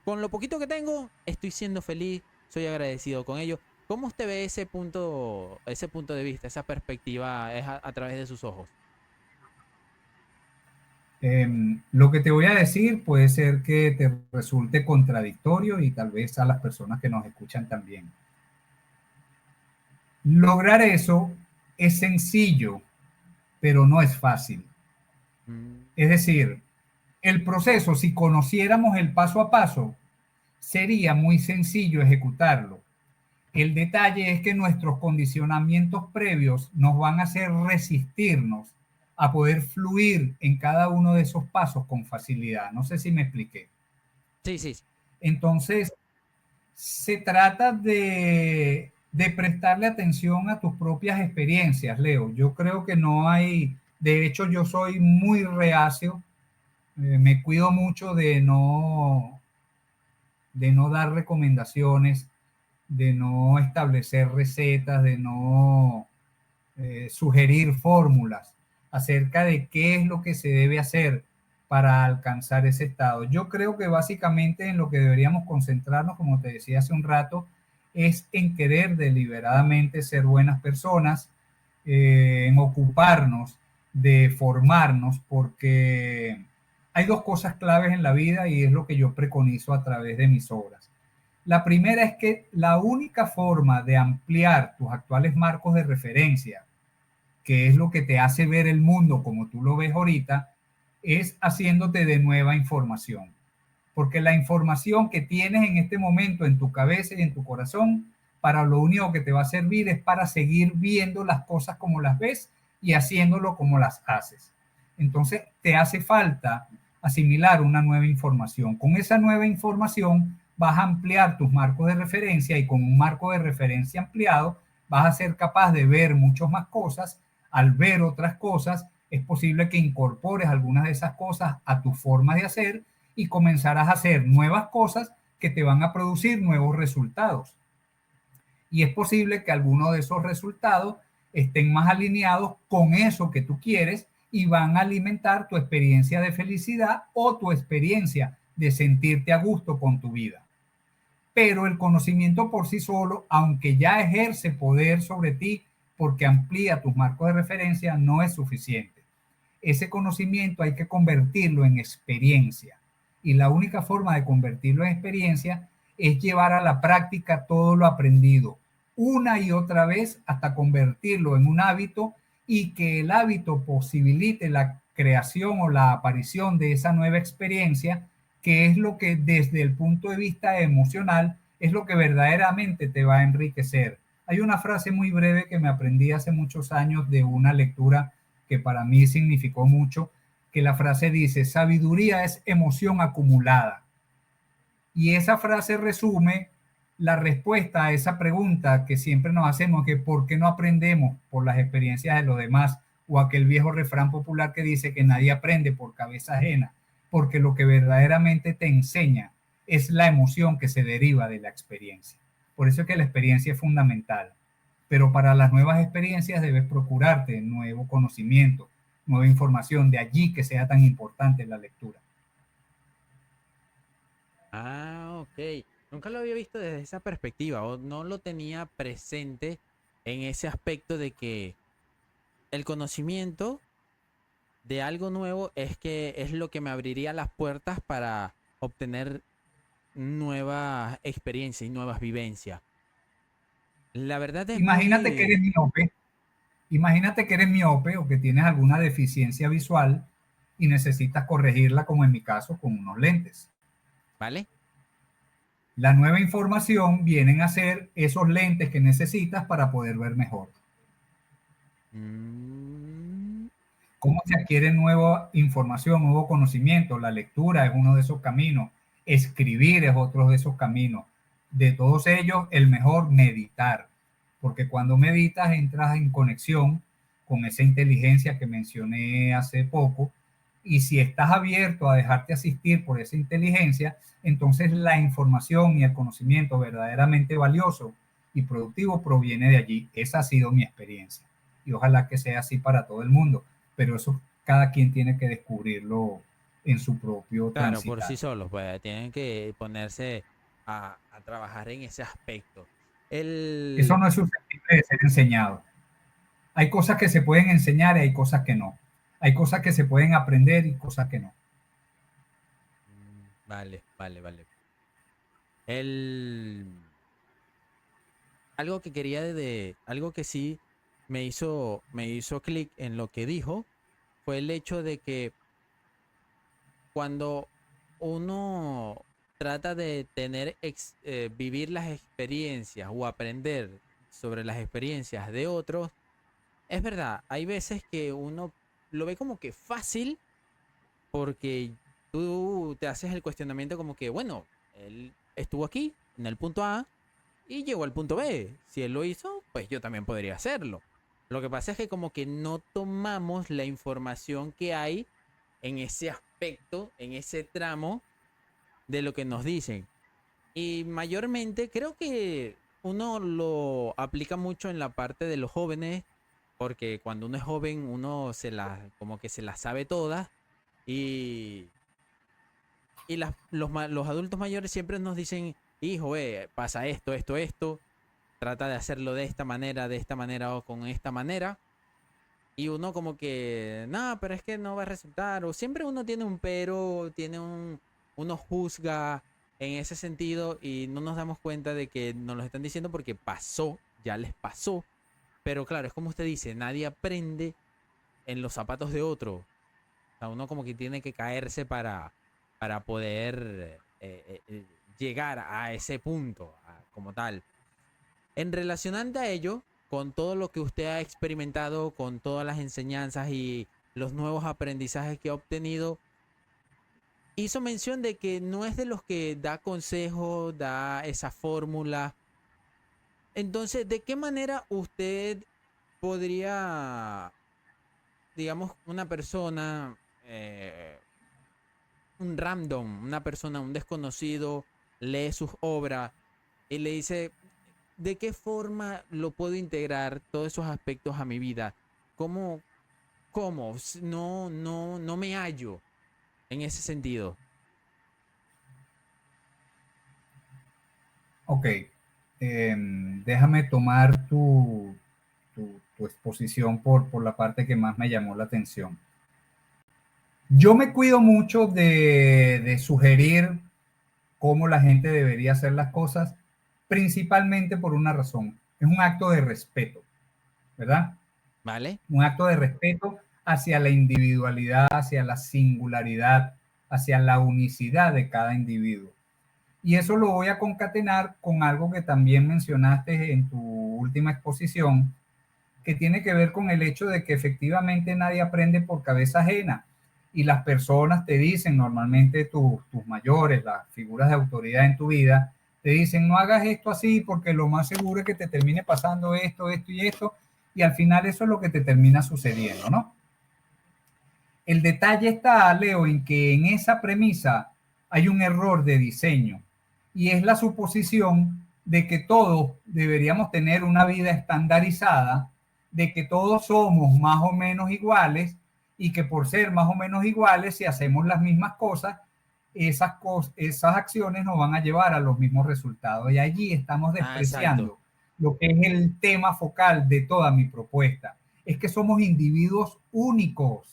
con lo poquito que tengo, estoy siendo feliz, soy agradecido con ello? ¿Cómo usted ve ese punto de vista, esa perspectiva es a través de sus ojos? Lo que te voy a decir puede ser que te resulte contradictorio y tal vez a las personas que nos escuchan también. Lograr eso es sencillo, pero no es fácil. Mm, Es decir, el proceso, si conociéramos el paso a paso, sería muy sencillo ejecutarlo. El detalle es que nuestros condicionamientos previos nos van a hacer resistirnos a poder fluir en cada uno de esos pasos con facilidad. No sé si me expliqué. sí, sí, sí. Entonces, se trata de prestarle atención a tus propias experiencias, Leo. Yo creo que no hay, de hecho yo soy muy reacio, me cuido mucho de no dar recomendaciones, de no establecer recetas, de no sugerir fórmulas acerca de qué es lo que se debe hacer para alcanzar ese estado. Yo creo que básicamente en lo que deberíamos concentrarnos, como te decía hace un rato, es en querer deliberadamente ser buenas personas, en ocuparnos de formarnos, porque hay dos cosas claves en la vida y es lo que yo preconizo a través de mis obras. La primera es que la única forma de ampliar tus actuales marcos de referencia, que es lo que te hace ver el mundo como tú lo ves ahorita, es haciéndote de nueva información. Porque la información que tienes en este momento en tu cabeza y en tu corazón, para lo único que te va a servir es para seguir viendo las cosas como las ves y haciéndolo como las haces. Entonces, te hace falta asimilar una nueva información. Con esa nueva información vas a ampliar tus marcos de referencia y con un marco de referencia ampliado vas a ser capaz de ver muchas más cosas. Al ver otras cosas, es posible que incorpores algunas de esas cosas a tu forma de hacer y comenzarás a hacer nuevas cosas que te van a producir nuevos resultados. Y es posible que algunos de esos resultados estén más alineados con eso que tú quieres y van a alimentar tu experiencia de felicidad o tu experiencia de sentirte a gusto con tu vida. Pero el conocimiento por sí solo, aunque ya ejerce poder sobre ti, porque amplía tus marcos de referencia, no es suficiente. Ese conocimiento hay que convertirlo en experiencia. Y la única forma de convertirlo en experiencia es llevar a la práctica todo lo aprendido una y otra vez hasta convertirlo en un hábito y que el hábito posibilite la creación o la aparición de esa nueva experiencia, que es lo que desde el punto de vista emocional es lo que verdaderamente te va a enriquecer. Hay una frase muy breve que me aprendí hace muchos años de una lectura que para mí significó mucho, que la frase dice, sabiduría es emoción acumulada. Y esa frase resume la respuesta a esa pregunta que siempre nos hacemos, que ¿por qué no aprendemos por las experiencias de los demás? O aquel viejo refrán popular que dice que nadie aprende por cabeza ajena, porque lo que verdaderamente te enseña es la emoción que se deriva de la experiencia. Por eso es que la experiencia es fundamental. Pero para las nuevas experiencias debes procurarte nuevo conocimiento, nueva información, de allí que sea tan importante la lectura. Ah, ok. Nunca lo había visto desde esa perspectiva o no lo tenía presente en ese aspecto de que el conocimiento de algo nuevo es que es lo que me abriría las puertas para obtener nuevas experiencias y nuevas vivencias. La verdad es Imagínate que muy... eres miope, imagínate que eres miope o que tienes alguna deficiencia visual y necesitas corregirla, como en mi caso, con unos lentes. ¿Vale? La nueva información vienen a ser esos lentes que necesitas para poder ver mejor. Mm, ¿Cómo se adquiere nueva información, nuevo conocimiento? La lectura es uno de esos caminos, escribir es otro de esos caminos. De todos ellos, el mejor, meditar, porque cuando meditas entras en conexión con esa inteligencia que mencioné hace poco, y si estás abierto a dejarte asistir por esa inteligencia, entonces la información y el conocimiento verdaderamente valioso y productivo proviene de allí. Esa ha sido mi experiencia y ojalá que sea así para todo el mundo, pero eso cada quien tiene que descubrirlo en su propio claro, por transitar. sí solos, pues tienen que ponerse a trabajar en ese aspecto. Eso El... no es susceptible de ser enseñado. Hay cosas que se pueden enseñar y hay cosas que no. Hay cosas que se pueden aprender y cosas que no. Vale, vale, vale. El... Algo que quería algo que sí me hizo clic en lo que dijo fue el hecho de que cuando uno trata de vivir las experiencias o aprender sobre las experiencias de otros, es verdad, hay veces que uno lo ve como que fácil porque tú te haces el cuestionamiento como que, bueno, él estuvo aquí en el punto A y llegó al punto B. Si él lo hizo, pues yo también podría hacerlo. Lo que pasa es que como que no tomamos la información que hay en ese aspecto, en ese tramo de lo que nos dicen. Y mayormente creo que uno lo aplica mucho en la parte de los jóvenes, porque cuando uno es joven uno como que se las sabe todas y, los adultos mayores siempre nos dicen, hijo, pasa esto, esto, esto, trata de hacerlo de esta manera o con esta manera. Y uno como que, no, pero es que no va a resultar. O siempre uno tiene un pero, uno juzga en ese sentido y no nos damos cuenta de que nos lo están diciendo porque pasó, ya les pasó. Pero claro, es como usted dice, nadie aprende en los zapatos de otro. O sea, uno como que tiene que caerse para poder llegar a ese punto como tal. En relacionante a ello, con todo lo que usted ha experimentado, con todas las enseñanzas y los nuevos aprendizajes que ha obtenido, hizo mención de que no es de los que da consejos, da esa fórmula. Entonces, ¿de qué manera usted podría, digamos, una persona, un random, una persona, un desconocido, lee sus obras y le dice, ¿de qué forma lo puedo integrar todos esos aspectos a mi vida? ¿Cómo, cómo? No, no, no me hallo en ese sentido. Ok, déjame tomar tu tu exposición por la parte que más me llamó la atención. Yo me cuido mucho de sugerir cómo la gente debería hacer las cosas, principalmente por una razón. Es un acto de respeto, ¿verdad? ¿Vale? Un acto de respeto hacia la individualidad, hacia la singularidad, hacia la unicidad de cada individuo. Y eso lo voy a concatenar con algo que también mencionaste en tu última exposición, que tiene que ver con el hecho de que efectivamente nadie aprende por cabeza ajena. Y las personas te dicen, normalmente tus mayores, las figuras de autoridad en tu vida, te dicen, no hagas esto así porque lo más seguro es que te termine pasando esto, esto y esto. Y al final eso es lo que te termina sucediendo, ¿no? El detalle está, Leo, en que en esa premisa hay un error de diseño y es la suposición de que todos deberíamos tener una vida estandarizada, de que todos somos más o menos iguales y que por ser más o menos iguales, si hacemos las mismas cosas, esas acciones nos van a llevar a los mismos resultados. Y allí estamos Ah, exacto. despreciando lo que es el tema focal de toda mi propuesta. Es que somos individuos únicos.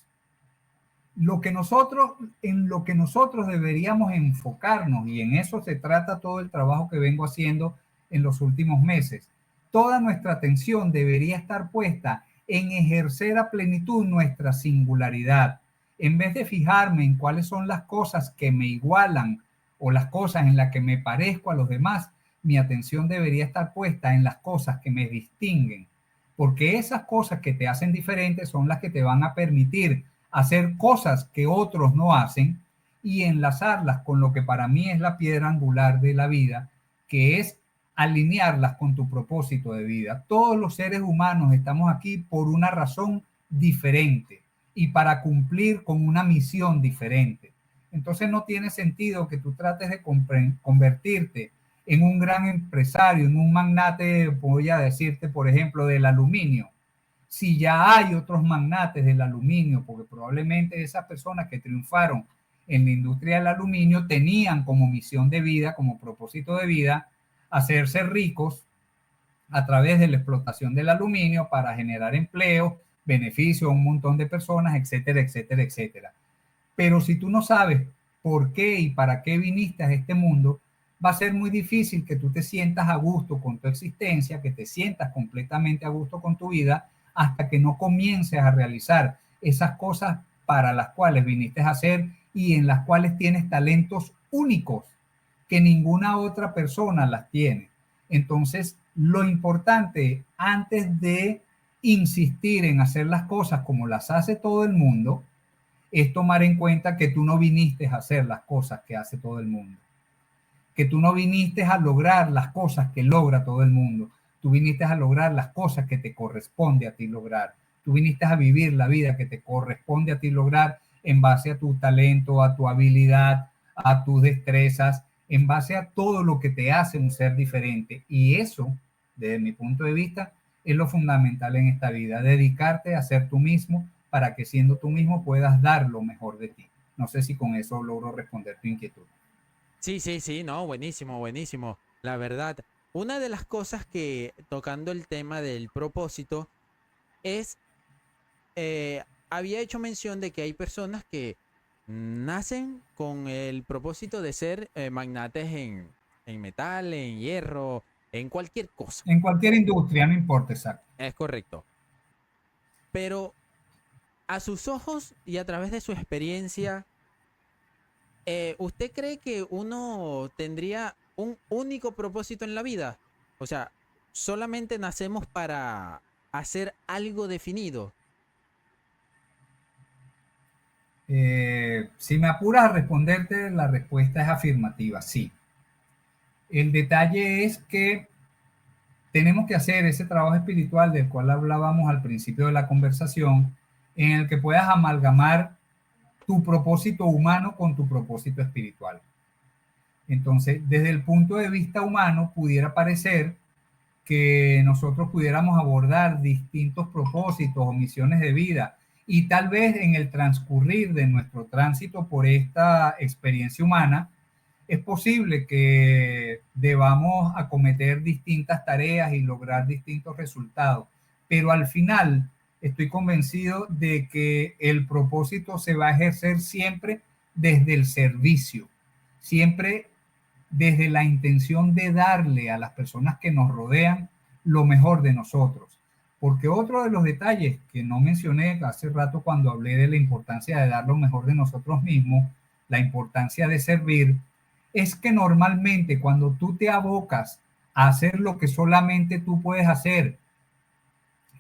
En lo que nosotros deberíamos enfocarnos, y en eso se trata todo el trabajo que vengo haciendo en los últimos meses. Toda nuestra atención debería estar puesta en ejercer a plenitud nuestra singularidad. En vez de fijarme en cuáles son las cosas que me igualan o las cosas en las que me parezco a los demás, mi atención debería estar puesta en las cosas que me distinguen, porque esas cosas que te hacen diferente son las que te van a permitir hacer cosas que otros no hacen y enlazarlas con lo que para mí es la piedra angular de la vida, que es alinearlas con tu propósito de vida. Todos los seres humanos estamos aquí por una razón diferente y para cumplir con una misión diferente. Entonces no tiene sentido que tú trates de convertirte en un gran empresario, en un magnate, voy a decirte, por ejemplo, del aluminio, si ya hay otros magnates del aluminio, porque probablemente esas personas que triunfaron en la industria del aluminio tenían como misión de vida, como propósito de vida, hacerse ricos a través de la explotación del aluminio para generar empleo, beneficio a un montón de personas, etcétera, etcétera, etcétera. Pero si tú no sabes por qué y para qué viniste a este mundo, va a ser muy difícil que tú te sientas a gusto con tu existencia, que te sientas completamente a gusto con tu vida, hasta que no comiences a realizar esas cosas para las cuales viniste a hacer y en las cuales tienes talentos únicos que ninguna otra persona las tiene. Entonces, lo importante antes de insistir en hacer las cosas como las hace todo el mundo, es tomar en cuenta que tú no viniste a hacer las cosas que hace todo el mundo, que tú no viniste a lograr las cosas que logra todo el mundo, tú viniste a lograr las cosas que te corresponde a ti lograr, tú viniste a vivir la vida que te corresponde a ti lograr en base a tu talento, a tu habilidad, a tus destrezas, en base a todo lo que te hace un ser diferente. Y eso, desde mi punto de vista, es lo fundamental en esta vida, dedicarte a ser tú mismo para que siendo tú mismo puedas dar lo mejor de ti. No sé si con eso logro responder tu inquietud. Sí, sí, sí, no, buenísimo, buenísimo. La verdad, una de las cosas que, tocando el tema del propósito, es, había hecho mención de que hay personas que nacen con el propósito de ser magnates en metal, en hierro, en cualquier cosa. En cualquier industria, no importa exacto. Es correcto. Pero a sus ojos y a través de su experiencia, ¿usted cree que uno tendría un único propósito en la vida? O sea, solamente nacemos para hacer algo definido. Si me apuras a responderte, la respuesta es afirmativa, sí. El detalle es que tenemos que hacer ese trabajo espiritual del cual hablábamos al principio de la conversación, en el que puedas amalgamar tu propósito humano con tu propósito espiritual. Entonces, desde el punto de vista humano, pudiera parecer que nosotros pudiéramos abordar distintos propósitos o misiones de vida y tal vez en el transcurrir de nuestro tránsito por esta experiencia humana, es posible que debamos acometer distintas tareas y lograr distintos resultados, pero al final estoy convencido de que el propósito se va a ejercer siempre desde el servicio, siempre desde la intención de darle a las personas que nos rodean lo mejor de nosotros. Porque otro de los detalles que no mencioné hace rato cuando hablé de la importancia de dar lo mejor de nosotros mismos, la importancia de servir, es que normalmente cuando tú te abocas a hacer lo que solamente tú puedes hacer,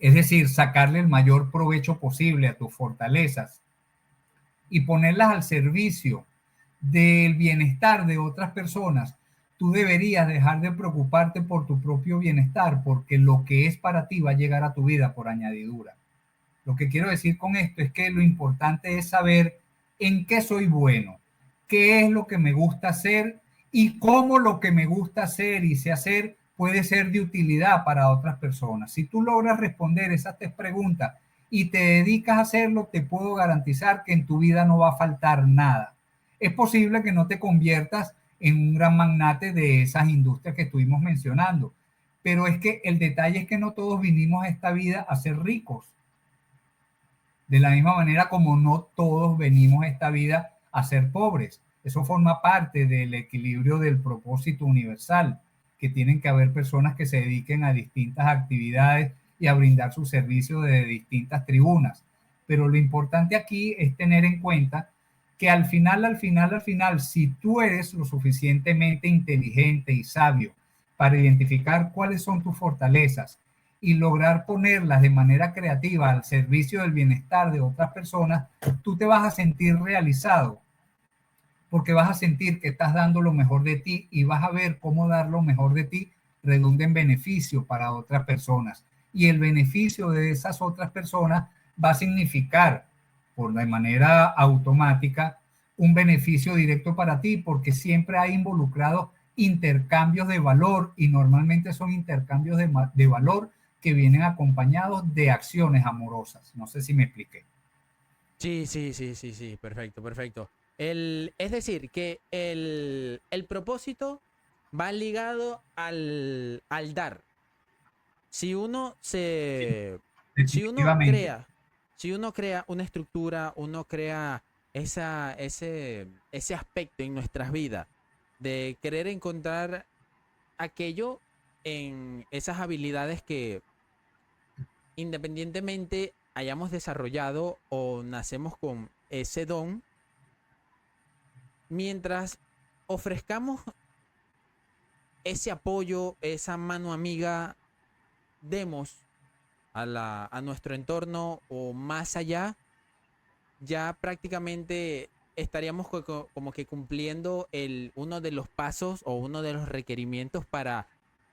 es decir, sacarle el mayor provecho posible a tus fortalezas y ponerlas al servicio del bienestar de otras personas, tú deberías dejar de preocuparte por tu propio bienestar, porque lo que es para ti va a llegar a tu vida por añadidura. Lo que quiero decir con esto es que lo importante es saber en qué soy bueno, qué es lo que me gusta hacer y cómo lo que me gusta hacer y sé hacer puede ser de utilidad para otras personas. Si tú logras responder esas tres preguntas y te dedicas a hacerlo, te puedo garantizar que en tu vida no va a faltar nada. Es posible que no te conviertas en un gran magnate de esas industrias que estuvimos mencionando, pero es que el detalle es que no todos vinimos a esta vida a ser ricos. De la misma manera como no todos venimos a esta vida a ser pobres. Eso forma parte del equilibrio del propósito universal, que tienen que haber personas que se dediquen a distintas actividades y a brindar su servicio desde distintas tribunas. Pero lo importante aquí es tener en cuenta que al final, si tú eres lo suficientemente inteligente y sabio para identificar cuáles son tus fortalezas y lograr ponerlas de manera creativa al servicio del bienestar de otras personas, tú te vas a sentir realizado, porque vas a sentir que estás dando lo mejor de ti y vas a ver cómo dar lo mejor de ti redunda en beneficio para otras personas. Y el beneficio de esas otras personas va a significar, por de manera automática, un beneficio directo para ti, porque siempre hay involucrados intercambios de valor y normalmente son intercambios de valor que vienen acompañados de acciones amorosas. No sé si me expliqué. Sí, sí, sí, sí, sí, perfecto, perfecto. Es decir, que el propósito va ligado al dar. Si uno Sí, se, si uno definitivamente. crea, si uno crea una estructura, uno crea ese aspecto en nuestras vidas de querer encontrar aquello en esas habilidades que independientemente hayamos desarrollado o nacemos con ese don, mientras ofrezcamos ese apoyo, esa mano amiga, demos a nuestro entorno o más allá, ya prácticamente estaríamos como que cumpliendo uno de los pasos o uno de los requerimientos para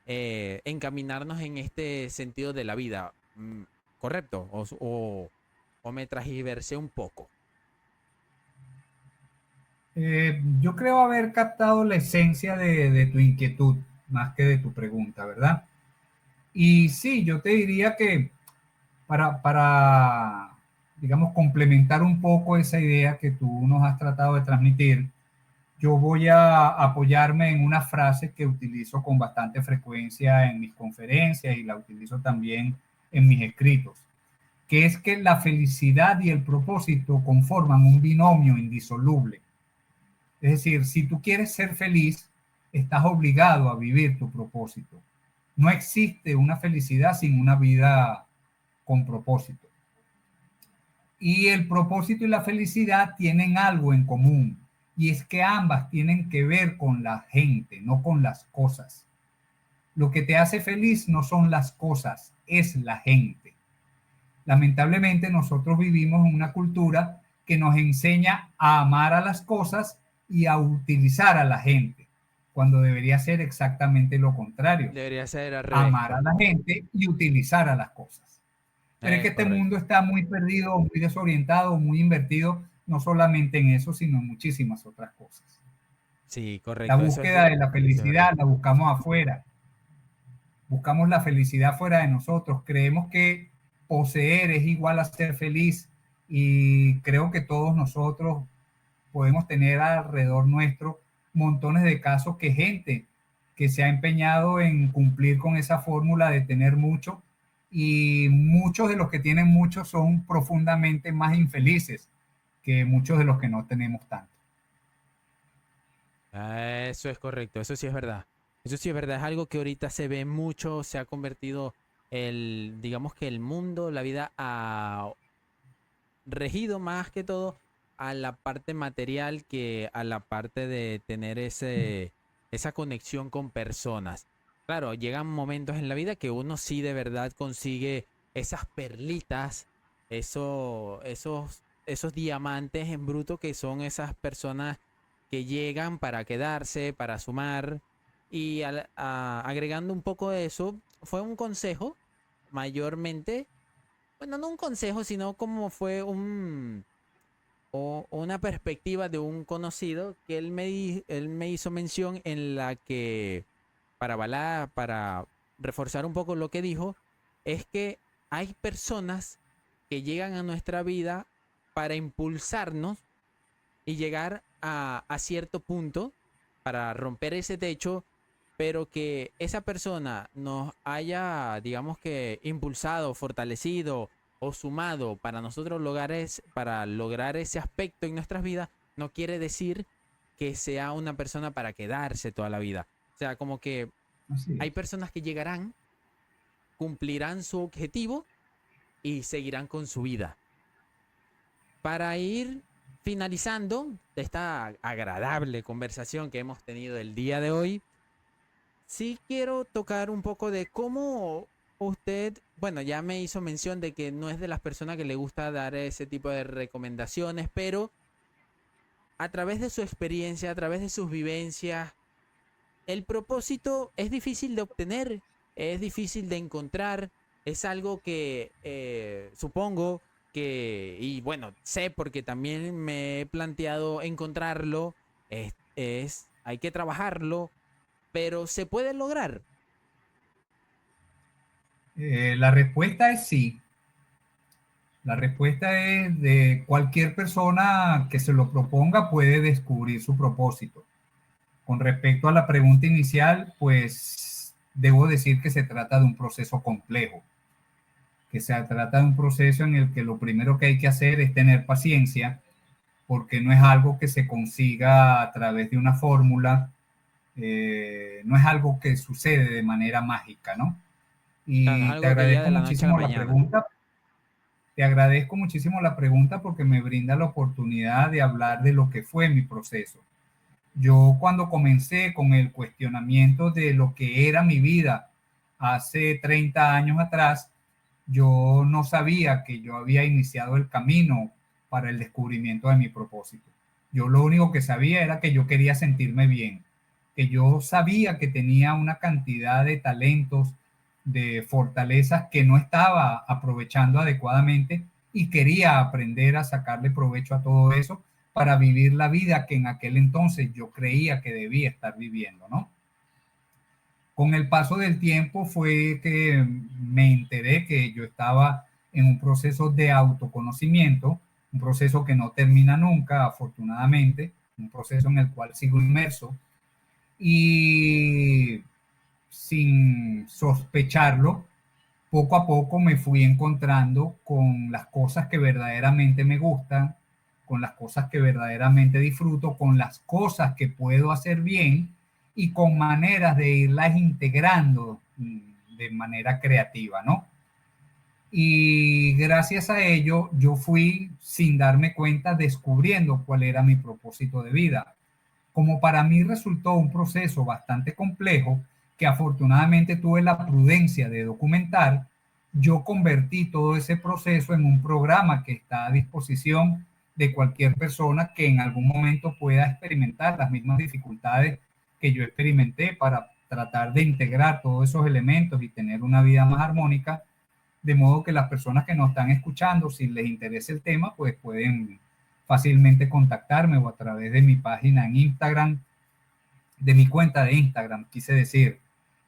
encaminarnos en este sentido de la vida. ¿Correcto? O me transgiversé un poco. Yo creo haber captado la esencia de tu inquietud más que de tu pregunta, ¿verdad? Y sí, yo te diría que para, digamos, complementar un poco esa idea que tú nos has tratado de transmitir, yo voy a apoyarme en una frase que utilizo con bastante frecuencia en mis conferencias y la utilizo también en mis escritos, que es que la felicidad y el propósito conforman un binomio indisoluble. Es decir, si tú quieres ser feliz, estás obligado a vivir tu propósito. No existe una felicidad sin una vida con propósito. Y el propósito y la felicidad tienen algo en común, y es que ambas tienen que ver con la gente, no con las cosas. Lo que te hace feliz no son las cosas, es la gente. Lamentablemente nosotros vivimos en una cultura que nos enseña a amar a las cosas y a utilizar a la gente, cuando debería ser exactamente lo contrario, Debería ser al revés, amar a la gente y utilizar a las cosas. Pero es que Es este correcto. mundo está muy perdido, muy desorientado, muy invertido, no solamente en eso, sino en muchísimas otras cosas. Sí, La correcto. búsqueda de la Eso es verdad. felicidad la buscamos afuera, buscamos la felicidad fuera de nosotros, creemos que poseer es igual a ser feliz y creo que todos nosotros podemos tener alrededor nuestro montones de casos que gente que se ha empeñado en cumplir con esa fórmula de tener mucho y muchos de los que tienen mucho son profundamente más infelices que muchos de los que no tenemos tanto. Eso es correcto, eso sí es verdad. Eso sí es verdad, es algo que ahorita se ve mucho, se ha convertido digamos que el mundo, la vida ha regido más que todo a la parte material que a la parte de tener esa conexión con personas. Claro, llegan momentos en la vida que uno sí de verdad consigue esas perlitas, esos diamantes en bruto que son esas personas que llegan para quedarse, para sumar. Y agregando un poco de eso, fue un consejo mayormente, bueno, no un consejo, sino como fue una perspectiva de un conocido que él me hizo mención en la que, para reforzar un poco lo que dijo, es que hay personas que llegan a nuestra vida para impulsarnos y llegar a cierto punto para romper ese techo, pero que esa persona nos haya, digamos que, impulsado, fortalecido o sumado para nosotros para lograr ese aspecto en nuestras vidas, no quiere decir que sea una persona para quedarse toda la vida. O sea, como que Así hay es. personas que llegarán, cumplirán su objetivo y seguirán con su vida. Para ir finalizando esta agradable conversación que hemos tenido el día de hoy, sí quiero tocar un poco de cómo usted, bueno, ya me hizo mención de que no es de las personas que le gusta dar ese tipo de recomendaciones, pero a través de su experiencia, a través de sus vivencias, el propósito es difícil de obtener, es difícil de encontrar, es algo que supongo que, y bueno, sé porque también me he planteado encontrarlo, hay que trabajarlo, pero se puede lograr. La respuesta es sí. La respuesta es de cualquier persona que se lo proponga puede descubrir su propósito. Con respecto a la pregunta inicial, pues debo decir que se trata de un proceso complejo, que se trata de un proceso en el que lo primero que hay que hacer es tener paciencia, porque no es algo que se consiga a través de una fórmula, no es algo que sucede de manera mágica, ¿no? Claro, no es Y algo que ya de la noche a la mañana. te agradezco muchísimo la pregunta porque me brinda la oportunidad de hablar de lo que fue mi proceso. Yo cuando comencé con el cuestionamiento de lo que era mi vida hace 30 años atrás, yo no sabía que yo había iniciado el camino para el descubrimiento de mi propósito. Yo lo único que sabía era que yo quería sentirme bien, que yo sabía que tenía una cantidad de talentos, de fortalezas que no estaba aprovechando adecuadamente y quería aprender a sacarle provecho a todo eso para vivir la vida que en aquel entonces yo creía que debía estar viviendo, ¿no? Con el paso del tiempo fue que me enteré que yo estaba en un proceso de autoconocimiento, un proceso que no termina nunca, afortunadamente, un proceso en el cual sigo inmerso y sin sospecharlo, poco a poco me fui encontrando con las cosas que verdaderamente me gustan, con las cosas que verdaderamente disfruto, con las cosas que puedo hacer bien y con maneras de irlas integrando de manera creativa, ¿no? Y gracias a ello yo fui, sin darme cuenta, descubriendo cuál era mi propósito de vida. Como para mí resultó un proceso bastante complejo, que afortunadamente tuve la prudencia de documentar, yo convertí todo ese proceso en un programa que está a disposición de cualquier persona que en algún momento pueda experimentar las mismas dificultades que yo experimenté para tratar de integrar todos esos elementos y tener una vida más armónica, de modo que las personas que nos están escuchando, si les interesa el tema, pues pueden fácilmente contactarme o a través de mi página en Instagram, de mi cuenta de Instagram, quise decir,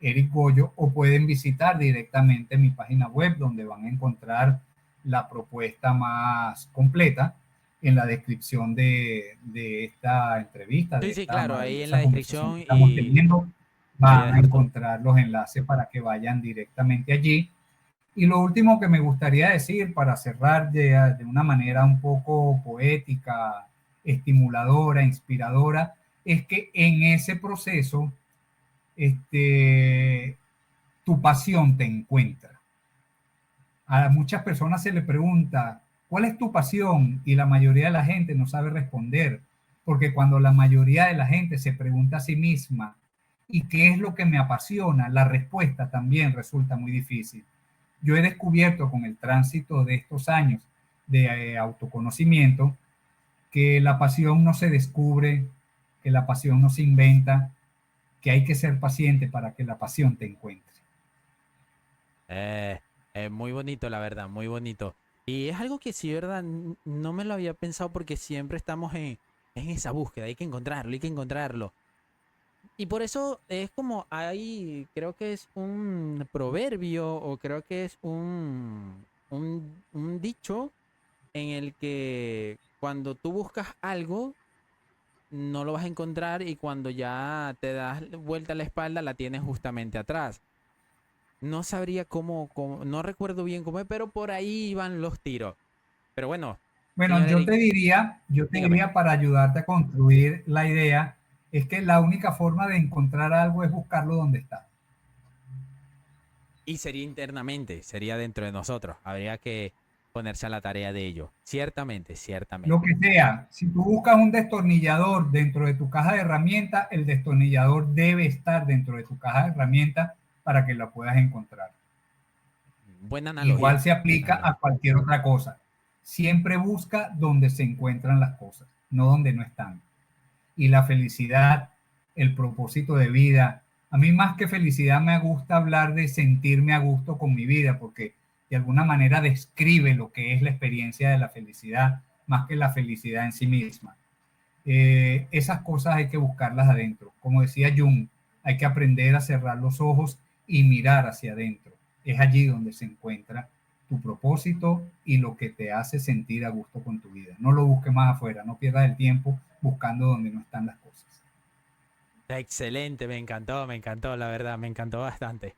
Eric Goyo, o pueden visitar directamente mi página web donde van a encontrar la propuesta más completa en la descripción de esta entrevista, de Sí, sí, esta claro, ahí en la maravillosa conversación descripción que estamos teniendo. ahí va Van a a estar todo. encontrar los enlaces para que vayan directamente allí Y lo último que me gustaría decir para cerrar de una manera un poco poética, estimuladora, inspiradora, es que en ese proceso este, tu pasión te encuentra. A muchas personas se le pregunta, ¿cuál es tu pasión? Y la mayoría de la gente no sabe responder, porque cuando la mayoría de la gente se pregunta a sí misma, ¿y qué es lo que me apasiona? La respuesta también resulta muy difícil. Yo he descubierto con el tránsito de estos años de autoconocimiento que la pasión no se descubre, que la pasión no se inventa, que hay que ser paciente para que la pasión te encuentre. Eh, muy bonito, la verdad, muy bonito. Y es algo que sí, verdad, no me lo había pensado porque siempre estamos en esa búsqueda, hay que encontrarlo, hay que encontrarlo. Y por eso es como hay, creo que es un proverbio o creo que es un dicho en el que cuando tú buscas algo, no lo vas a encontrar y cuando ya te das vuelta a la espalda, la tienes justamente atrás. No sabría no recuerdo bien cómo es, pero por ahí iban los tiros. Pero bueno, Bueno, señor Eric, yo te dígame. diría para ayudarte a construir la idea, es que la única forma de encontrar algo es buscarlo donde está. Y sería internamente, sería dentro de nosotros. Habría que ponerse a la tarea de ello. Ciertamente, Lo ciertamente. que sea, si tú buscas un destornillador dentro de tu caja de herramientas, el destornillador debe estar dentro de tu caja de herramientas para que la puedas encontrar. Buena Igual analogía, se buena aplica a analogía. cualquier otra cosa. Siempre busca donde se encuentran las cosas, no donde no están. Y la felicidad, el propósito de vida. A mí más que felicidad me gusta hablar de sentirme a gusto con mi vida, porque de alguna manera describe lo que es la experiencia de la felicidad, más que la felicidad en sí misma. Esas cosas hay que buscarlas adentro. Como decía Jung, hay que aprender a cerrar los ojos y mirar hacia adentro. Es allí donde se encuentra tu propósito y lo que te hace sentir a gusto con tu vida. No lo busques más afuera, no pierdas el tiempo buscando donde no están las cosas. Excelente, me encantó, la verdad, me encantó bastante.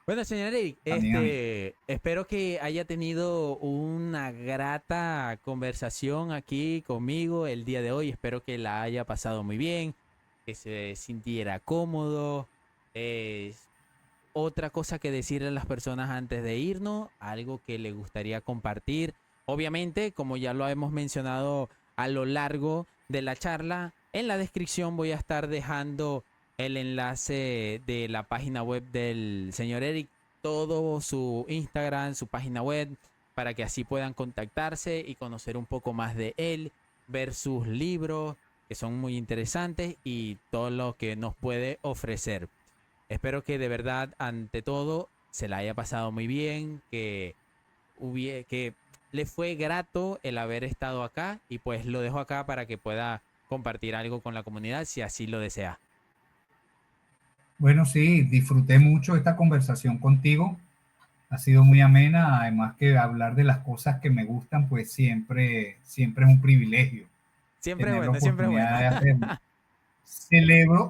Bueno, señor Eric, También a mí. espero que haya tenido una grata conversación aquí conmigo el día de hoy. Espero que la haya pasado muy bien, que se sintiera cómodo. Eh, Otra cosa que decirle a las personas antes de irnos, algo que le gustaría compartir. Obviamente, como ya lo hemos mencionado a lo largo de la charla, en la descripción voy a estar dejando el enlace de la página web del señor Eric, todo su Instagram, su página web, para que así puedan contactarse y conocer un poco más de él, ver sus libros, que son muy interesantes, y todo lo que nos puede ofrecer. Espero que de verdad, ante todo, se la haya pasado muy bien, que le fue grato el haber estado acá y pues lo dejo acá para que pueda compartir algo con la comunidad si así lo desea. Bueno, sí, disfruté mucho esta conversación contigo. Ha sido muy amena, además que hablar de las cosas que me gustan, pues siempre es un privilegio Siempre tener la bueno, siempre bueno. oportunidad de hacerlo.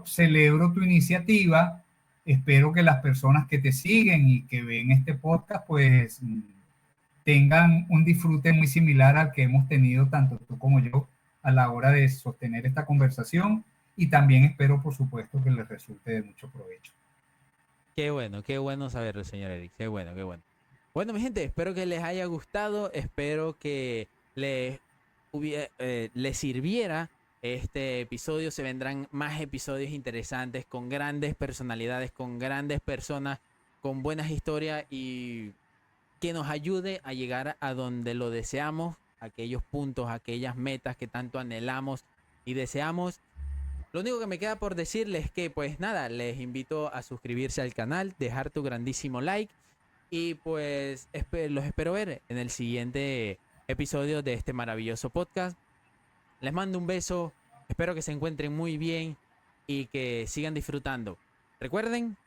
Celebro tu iniciativa. Espero que las personas que te siguen y que ven este podcast, pues tengan un disfrute muy similar al que hemos tenido tanto tú como yo a la hora de sostener esta conversación y también espero, por supuesto, que les resulte de mucho provecho. Qué bueno saberlo, señor Eric. Qué bueno, qué bueno. Bueno, mi gente, espero que les haya gustado, espero que les sirviera este episodio. Se vendrán más episodios interesantes con grandes personalidades, con grandes personas, con buenas historias y que nos ayude a llegar a donde lo deseamos, aquellos puntos, aquellas metas que tanto anhelamos y deseamos. Lo único que me queda por decirles es que, pues nada, les invito a suscribirse al canal, dejar tu grandísimo like y pues los espero ver en el siguiente episodio de este maravilloso podcast. Les mando un beso, espero que se encuentren muy bien y que sigan disfrutando. Recuerden,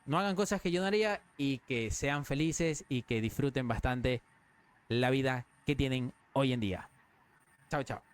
no hagan cosas que yo no haría y que sean felices y que disfruten bastante la vida que tienen hoy en día. Chao, chao.